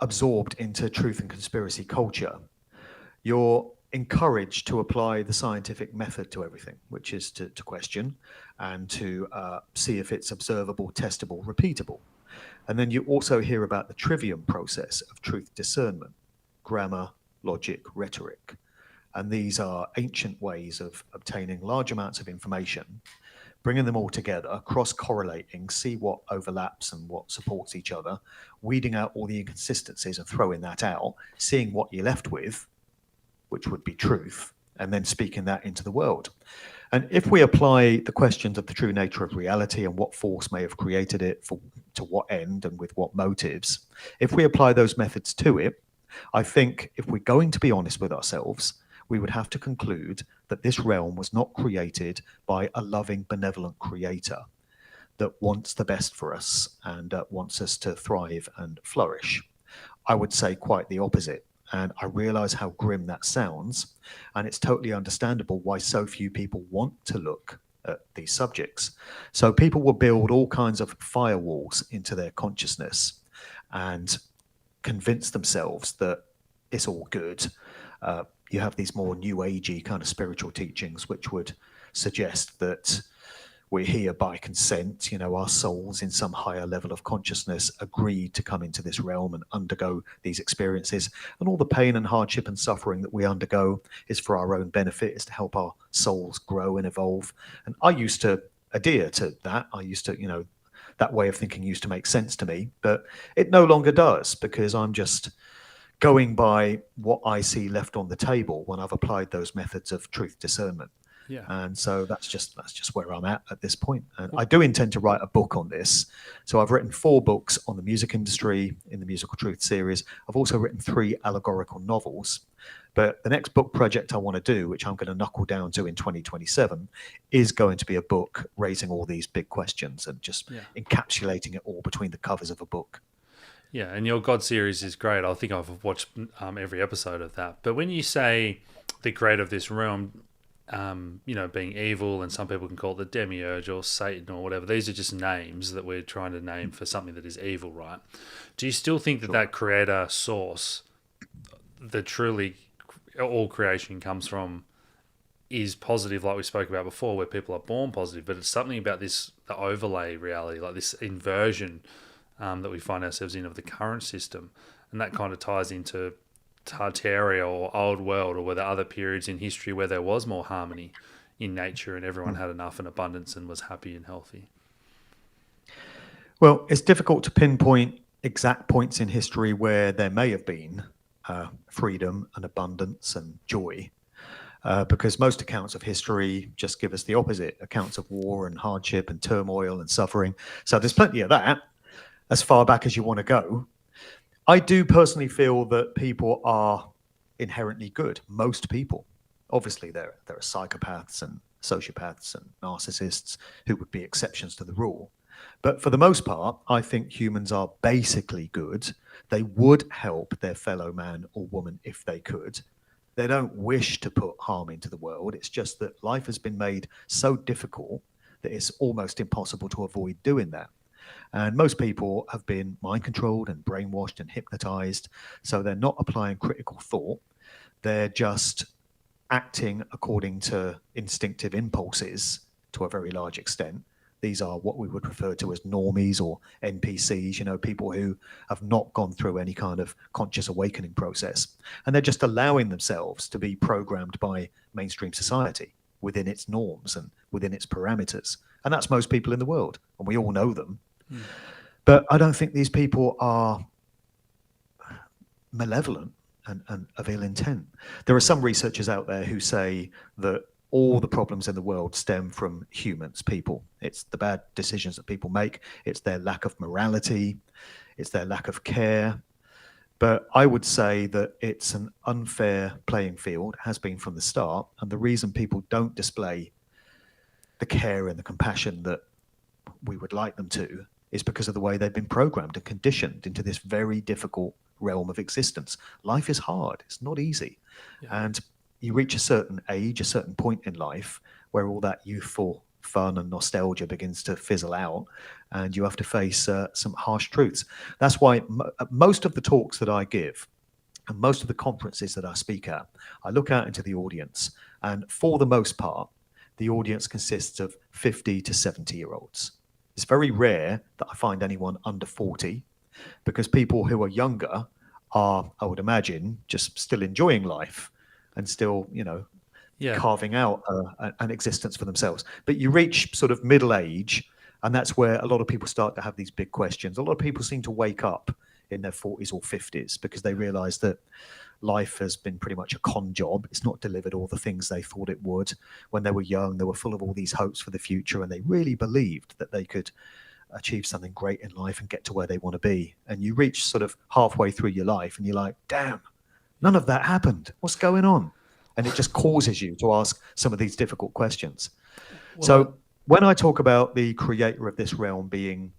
absorbed into truth and conspiracy culture, you're encouraged to apply the scientific method to everything, which is to question and to see if it's observable, testable, repeatable. And then you also hear about the trivium process of truth discernment, grammar, logic, rhetoric. And these are ancient ways of obtaining large amounts of information, bringing them all together, cross-correlating, see what overlaps and what supports each other, weeding out all the inconsistencies and throwing that out, seeing what you're left with, which would be truth, and then speaking that into the world. And if we apply the questions of the true nature of reality and what force may have created it, to what end and with what motives, if we apply those methods to it, I think if we're going to be honest with ourselves, we would have to conclude that this realm was not created by a loving, benevolent creator that wants the best for us and wants us to thrive and flourish. I would say quite the opposite. And I realize how grim that sounds. And it's totally understandable why so few people want to look at these subjects. So people will build all kinds of firewalls into their consciousness and convince themselves that it's all good. You have these more new agey kind of spiritual teachings, which would suggest that we're here by consent, our souls in some higher level of consciousness agreed to come into this realm and undergo these experiences. And all the pain and hardship and suffering that we undergo is for our own benefit, is to help our souls grow and evolve. And I used to adhere to that. I used to, that way of thinking used to make sense to me, but it no longer does, because I'm just going by what I see left on the table when I've applied those methods of truth discernment. Yeah. And so that's just where I'm at this point. And I do intend to write a book on this. So I've written 4 books on the music industry in the Musical Truth series. I've also written 3 allegorical novels. But the next book project I want to do, which I'm going to knuckle down to in 2027, is going to be a book raising all these big questions and just encapsulating it all between the covers of a book. Yeah, and your God series is great. I think I've watched every episode of that. But when you say the creator of this realm, being evil, and some people can call it the demiurge or Satan or whatever. These are just names that we're trying to name for something that is evil, right? Do you still think that that creator source, that truly all creation comes from, is positive, like we spoke about before, where people are born positive, but it's something about the overlay reality, like this inversion that we find ourselves in of the current system, and that kind of ties into Tartaria or Old World, or were there other periods in history where there was more harmony in nature and everyone had enough and abundance and was happy and healthy? Well, it's difficult to pinpoint exact points in history where there may have been freedom and abundance and joy, because most accounts of history just give us the opposite, accounts of war and hardship and turmoil and suffering. So there's plenty of that as far back as you want to go. I do personally feel that people are inherently good. Most people, obviously, there are psychopaths and sociopaths and narcissists who would be exceptions to the rule. But for the most part, I think humans are basically good. They would help their fellow man or woman if they could. They don't wish to put harm into the world. It's just that life has been made so difficult that it's almost impossible to avoid doing that. And most people have been mind controlled and brainwashed and hypnotized. So they're not applying critical thought. They're just acting according to instinctive impulses to a very large extent. These are what we would refer to as normies or NPCs, people who have not gone through any kind of conscious awakening process. And they're just allowing themselves to be programmed by mainstream society within its norms and within its parameters. And that's most people in the world. And we all know them. Mm. But I don't think these people are malevolent and of ill intent. There are some researchers out there who say that all the problems in the world stem from humans, people. It's the bad decisions that people make. It's their lack of morality. It's their lack of care. But I would say that it's an unfair playing field, has been from the start. And the reason people don't display the care and the compassion that we would like them to is because of the way they've been programmed and conditioned into this very difficult realm of existence. Life is hard. It's not easy. Yeah. And you reach a certain age, a certain point in life where all that youthful fun and nostalgia begins to fizzle out, and you have to face some harsh truths. That's why most of the talks that I give and most of the conferences that I speak at, I look out into the audience, and for the most part, the audience consists of 50 to 70-year-olds. It's very rare that I find anyone under 40, because people who are younger are, I would imagine, just still enjoying life and still, carving out an existence for themselves. But you reach sort of middle age, and that's where a lot of people start to have these big questions. A lot of people seem to wake up in their 40s or 50s because they realize that life has been pretty much a con job. It's not delivered all the things they thought it would. When they were young, they were full of all these hopes for the future, and they really believed that they could achieve something great in life and get to where they want to be. And you reach sort of halfway through your life and you're like, damn, none of that happened. What's going on? And it just causes you to ask some of these difficult questions. Well, so when I talk about the creator of this realm being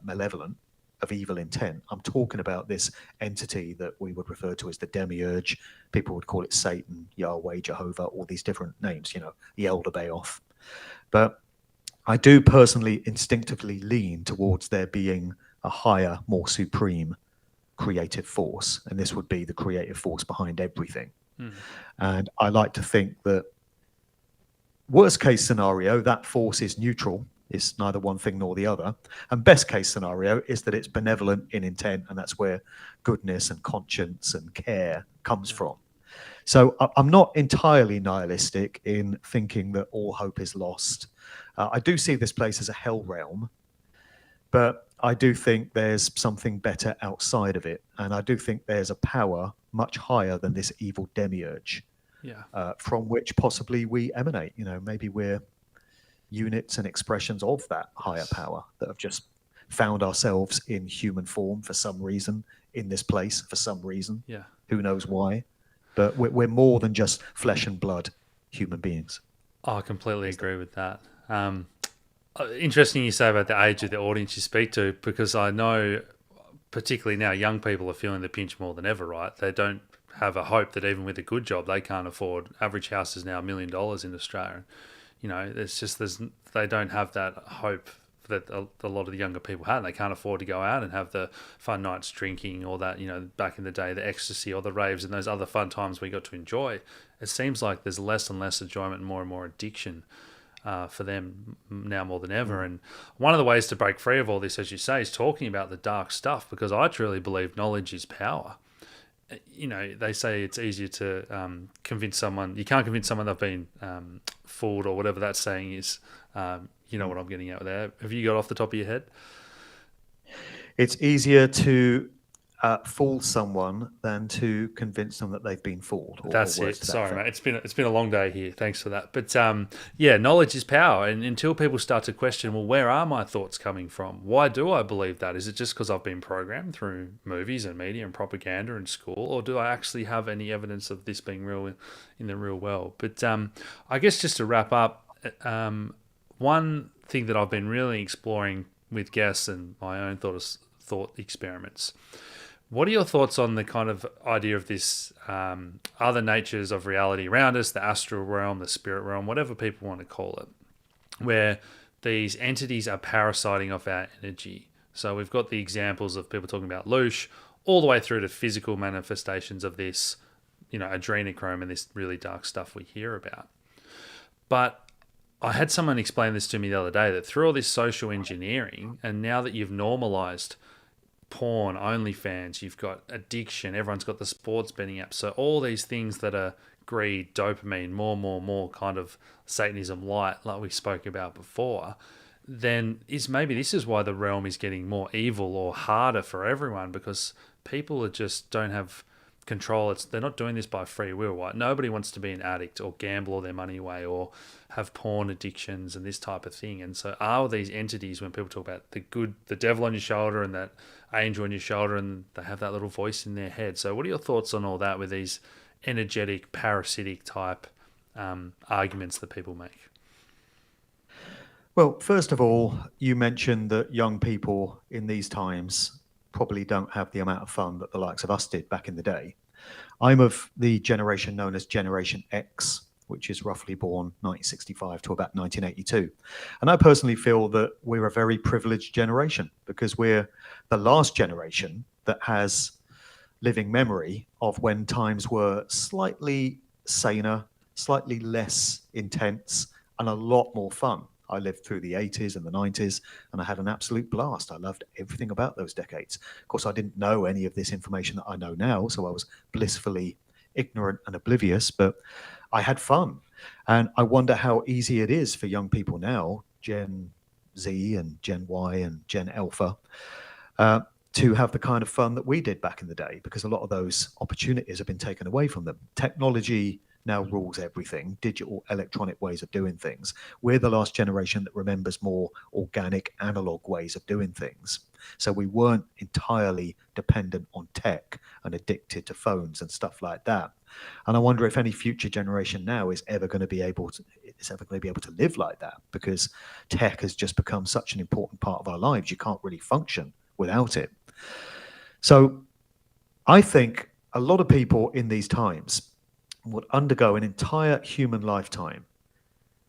malevolent, of evil intent, I'm talking about this entity that we would refer to as the demiurge. People would call it Satan, Yahweh, Jehovah, all these different names, the elder Baoth. But I do personally instinctively lean towards there being a higher, more supreme creative force. And this would be the creative force behind everything. And I like to think that worst case scenario, that force is neutral. It's neither one thing nor the other. And best case scenario is that it's benevolent in intent, and that's where goodness and conscience and care comes from. So I'm not entirely nihilistic in thinking that all hope is lost. I do see this place as a hell realm, but I do think there's something better outside of it. And I do think there's a power much higher than this evil demiurge, from which possibly we emanate. Maybe we're units and expressions of that higher power that have just found ourselves in human form for some reason, in this place for some reason. Yeah. Who knows why? But we're more than just flesh and blood human beings. Oh, I completely agree with that. Interesting you say about the age of the audience you speak to, because I know particularly now young people are feeling the pinch more than ever, right? They don't have a hope that even with a good job they can't afford. Average house is now $1 million in Australia. They don't have that hope that a lot of the younger people had. They can't afford to go out and have the fun nights drinking or that, back in the day, the ecstasy or the raves and those other fun times we got to enjoy. It seems like there's less and less enjoyment and more addiction for them now more than ever. And one of the ways to break free of all this, as you say, is talking about the dark stuff, because I truly believe knowledge is power. They say it's easier to convince someone. You can't convince someone they've been fooled, or whatever that saying is. You know what I'm getting at there. Have you got off the top of your head? It's easier to fool someone than to convince them that they've been fooled, or That's words it. to that Sorry, effect. mate. It's been a long day here. Thanks for that. But yeah, knowledge is power, and until people start to question, well, where are my thoughts coming from? Why do I believe that? Is it just because I've been programmed through movies and media and propaganda in school, or do I actually have any evidence of this being real in the real world? But I guess just to wrap up, one thing that I've been really exploring with guests and my own thought experiments. What are your thoughts on the kind of idea of this other natures of reality around us, the astral realm, the spirit realm, whatever people want to call it, where these entities are parasiting off our energy? So we've got the examples of people talking about loosh, all the way through to physical manifestations of this, adrenochrome and this really dark stuff we hear about. But I had someone explain this to me the other day, that through all this social engineering, and now that you've normalized porn, OnlyFans, you've got addiction, everyone's got the sports betting app. So all these things that are greed, dopamine, more kind of Satanism light, like we spoke about before, then maybe this is why the realm is getting more evil or harder for everyone, because people just don't have control. They're not doing this by free will, right? Nobody wants to be an addict or gamble all their money away or have porn addictions and this type of thing. And so are these entities, when people talk about the devil on your shoulder and that angel on your shoulder, and they have that little voice in their head. So what are your thoughts on all that with these energetic, parasitic type arguments that people make? Well, first of all, you mentioned that young people in these times probably don't have the amount of fun that the likes of us did back in the day. I'm of the generation known as Generation X, which is roughly born 1965 to about 1982. And I personally feel that we're a very privileged generation, because we're the last generation that has living memory of when times were slightly saner, slightly less intense, and a lot more fun. I lived through the 80s and the 90s, and I had an absolute blast. I loved everything about those decades. Of course, I didn't know any of this information that I know now, so I was blissfully ignorant and oblivious, but I had fun. And I wonder how easy it is for young people now, Gen Z and Gen Y and Gen Alpha, to have the kind of fun that we did back in the day, because a lot of those opportunities have been taken away from them. Technology now rules everything, digital, electronic ways of doing things. We're the last generation that remembers more organic, analog ways of doing things. So we weren't entirely dependent on tech and addicted to phones and stuff like that. And I wonder if any future generation now is ever going to be able to live like that, because tech has just become such an important part of our lives. You can't really function without it. So I think a lot of people in these times would undergo an entire human lifetime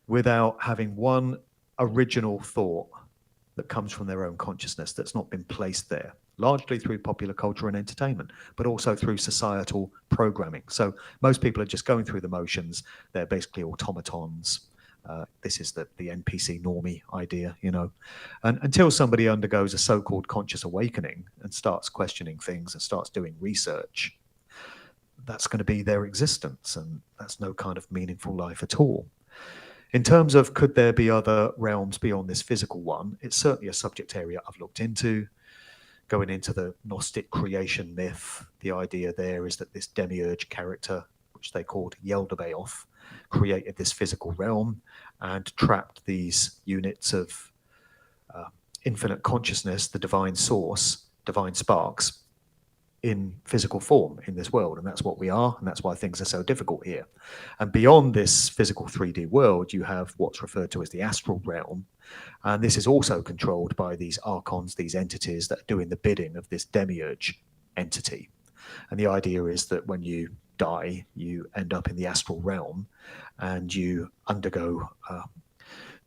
without having one original thought that comes from their own consciousness that's not been placed there, largely through popular culture and entertainment, but also through societal programming. So most people are just going through the motions. They're basically automatons. This is the NPC normie idea, and until somebody undergoes a so-called conscious awakening and starts questioning things and starts doing research, that's going to be their existence, and that's no kind of meaningful life at all. In terms of could there be other realms beyond this physical one, it's certainly a subject area I've looked into. Going into the Gnostic creation myth, the idea there is that this demiurge character, which they called Yaldabaoth, created this physical realm and trapped these units of infinite consciousness, the divine source, divine sparks, in physical form in this world. And that's what we are, and that's why things are so difficult here. And beyond this physical 3D world, you have what's referred to as the astral realm. And this is also controlled by these archons, these entities that are doing the bidding of this demiurge entity. And the idea is that when you die, you end up in the astral realm and you undergo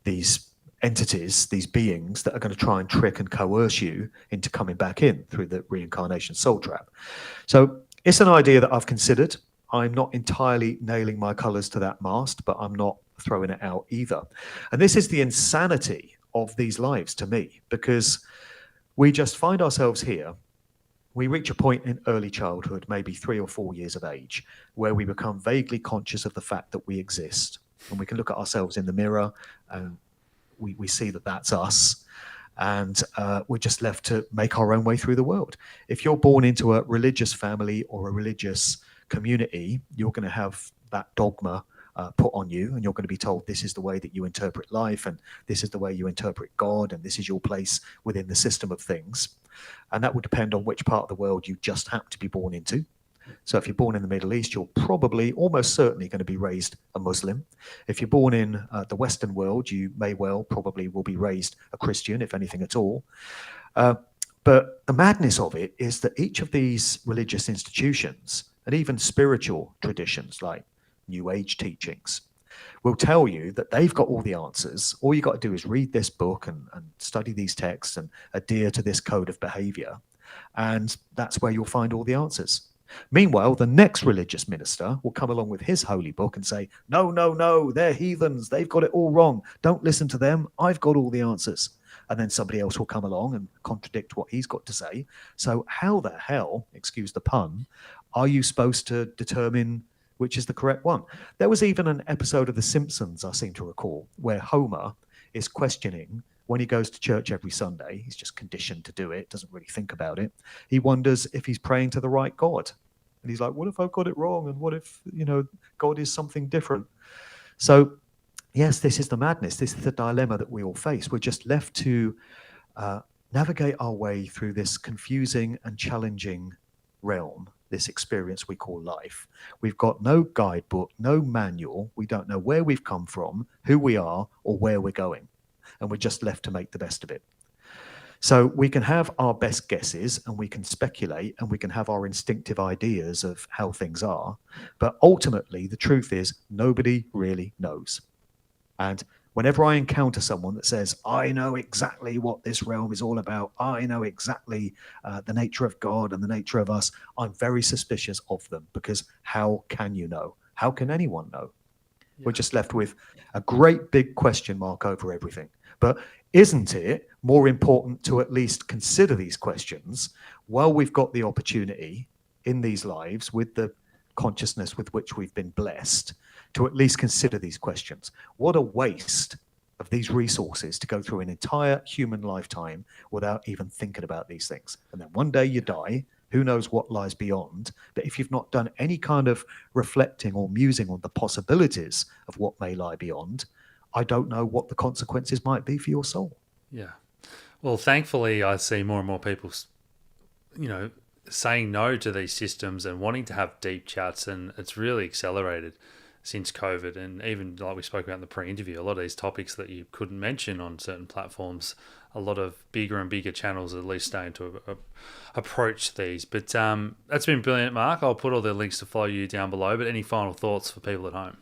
these entities, these beings that are going to try and trick and coerce you into coming back in through the reincarnation soul trap. So it's an idea that I've considered. I'm not entirely nailing my colors to that mast, but I'm not throwing it out either. And this is the insanity of these lives to me, because we just find ourselves here. We reach a point in early childhood, maybe 3 or 4 years of age, where we become vaguely conscious of the fact that we exist. And we can look at ourselves in the mirror and we see that that's us. and we're just left to make our own way through the world. If you're born into a religious family or a religious community, you're going to have that dogma put on you, and you're going to be told this is the way that you interpret life, and this is the way you interpret God, and this is your place within the system of things. And that will depend on which part of the world you just happen to be born into. So if you're born in the Middle East, you're probably almost certainly going to be raised a Muslim. If you're born in the Western world, you may well probably will be raised a Christian, if anything at all. But the madness of it is that each of these religious institutions, and even spiritual traditions like New Age teachings, will tell you that they've got all the answers. All you got to do is read this book and study these texts and adhere to this code of behavior. And that's where you'll find all the answers. Meanwhile, the next religious minister will come along with his holy book and say, no, no, no, they're heathens. They've got it all wrong. Don't listen to them. I've got all the answers. And then somebody else will come along and contradict what he's got to say. So how the hell, excuse the pun, are you supposed to determine which is the correct one? There was even an episode of The Simpsons, I seem to recall, where Homer is questioning when he goes to church every Sunday. He's just conditioned to do it, doesn't really think about it. He wonders if he's praying to the right God. And he's like, what if I've got it wrong? And what if, God is something different? So, yes, this is the madness. This is the dilemma that we all face. We're just left to navigate our way through this confusing and challenging realm, this experience we call life. We've got no guidebook, no manual. We don't know where we've come from, who we are, or where we're going. And we're just left to make the best of it. So we can have our best guesses, and we can speculate, and we can have our instinctive ideas of how things are. But ultimately, the truth is nobody really knows. And whenever I encounter someone that says, I know exactly what this realm is all about, I know exactly the nature of God and the nature of us, I'm very suspicious of them, because how can you know? How can anyone know? Yeah. We're just left with a great big question mark over everything. But isn't it more important to at least consider these questions while we've got the opportunity in these lives with the consciousness with which we've been blessed to at least consider these questions? What a waste of these resources to go through an entire human lifetime without even thinking about these things. And then one day you die, who knows what lies beyond. But if you've not done any kind of reflecting or musing on the possibilities of what may lie beyond, I don't know what the consequences might be for your soul. Yeah. Well, thankfully, I see more and more people, saying no to these systems and wanting to have deep chats, and it's really accelerated since COVID. And even like we spoke about in the pre-interview, a lot of these topics that you couldn't mention on certain platforms, a lot of bigger and bigger channels are at least starting to approach these. But that's been brilliant, Mark. I'll put all the links to follow you down below. But any final thoughts for people at home?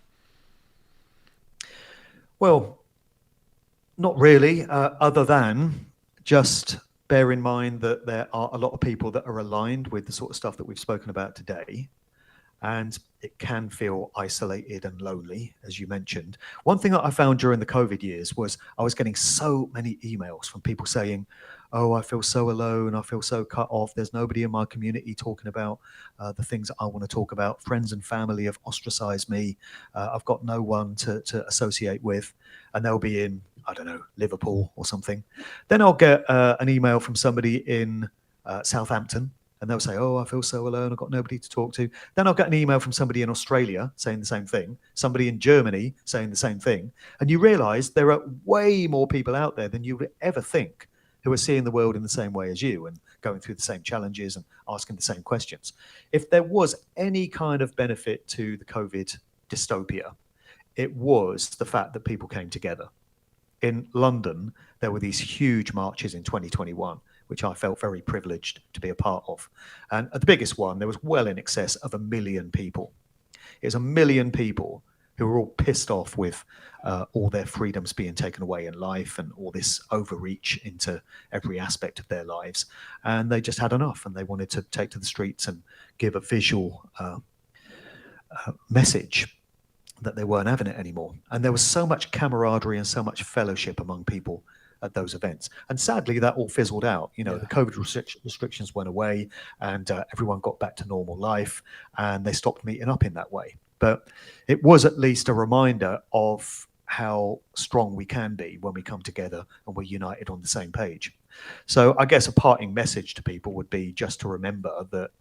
Well, not really, other than just bear in mind that there are a lot of people that are aligned with the sort of stuff that we've spoken about today. And it can feel isolated and lonely, as you mentioned. One thing that I found during the COVID years was I was getting so many emails from people saying, oh, I feel so alone. I feel so cut off. There's nobody in my community talking about the things that I want to talk about. Friends and family have ostracized me. I've got no one to associate with. And they'll be in, I don't know, Liverpool or something. Then I'll get an email from somebody in Southampton. And they'll say, oh, I feel so alone. I've got nobody to talk to. Then I'll get an email from somebody in Australia saying the same thing, somebody in Germany saying the same thing. And you realize there are way more people out there than you would ever think who are seeing the world in the same way as you and going through the same challenges and asking the same questions. If there was any kind of benefit to the COVID dystopia, it was the fact that people came together. In London, there were these huge marches in 2021, which I felt very privileged to be a part of. And at the biggest one, there was well in excess of 1 million people. It was 1 million people who were all pissed off with all their freedoms being taken away in life and all this overreach into every aspect of their lives. And they just had enough, and they wanted to take to the streets and give a visual message that they weren't having it anymore. And there was so much camaraderie and so much fellowship among people at those events. And sadly, that all fizzled out. The COVID restrictions went away, and everyone got back to normal life, and they stopped meeting up in that way. But it was at least a reminder of how strong we can be when we come together and we're united on the same page. So I guess a parting message to people would be just to remember that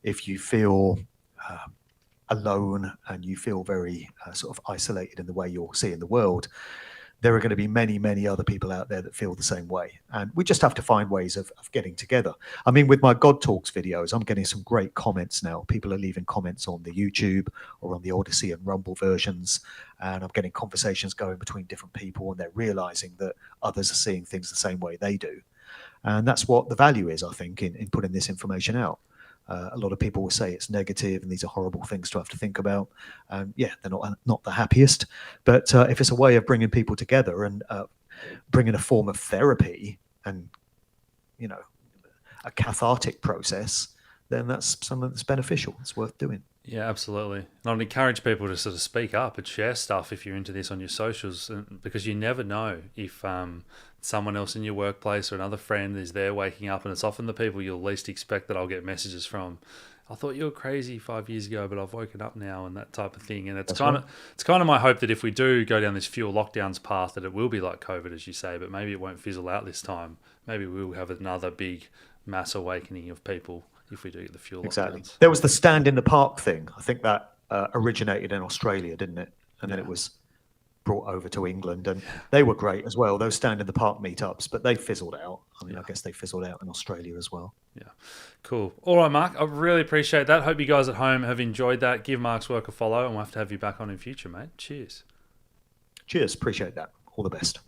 if you feel alone and you feel very sort of isolated in the way you're seeing the world, there are going to be many, many other people out there that feel the same way. And we just have to find ways of getting together. I mean, with my God Talks videos, I'm getting some great comments now. People are leaving comments on the YouTube or on the Odyssey and Rumble versions. And I'm getting conversations going between different people, and they're realizing that others are seeing things the same way they do. And that's what the value is, I think, in putting this information out. A lot of people will say it's negative and these are horrible things to have to think about. Yeah, they're not the happiest. But if it's a way of bringing people together and bringing a form of therapy and, you know, a cathartic process, then that's something that's beneficial. It's worth doing. Yeah, absolutely. And I'd encourage people to sort of speak up and share stuff if you're into this on your socials, because you never know if someone else in your workplace or another friend is there waking up, and it's often the people you'll least expect that I'll get messages from. I thought you were crazy 5 years ago, but I've woken up now, and that type of thing. And it's kind of my hope that if we do go down this fewer lockdowns path, that it will be like COVID, as you say, but maybe it won't fizzle out this time. Maybe we'll have another big mass awakening of people if we do get the fuel lockdowns. There was the stand in the park thing. I think that originated in Australia, didn't it? And then it was brought over to England, and they were great as well, those stand in the park meetups, but they fizzled out. I mean, I guess they fizzled out in Australia as well. Yeah, cool. All right, Mark, I really appreciate that. Hope you guys at home have enjoyed that. Give Mark's work a follow, and we'll have to have you back on in future, mate. Cheers. Cheers. Appreciate that. All the best.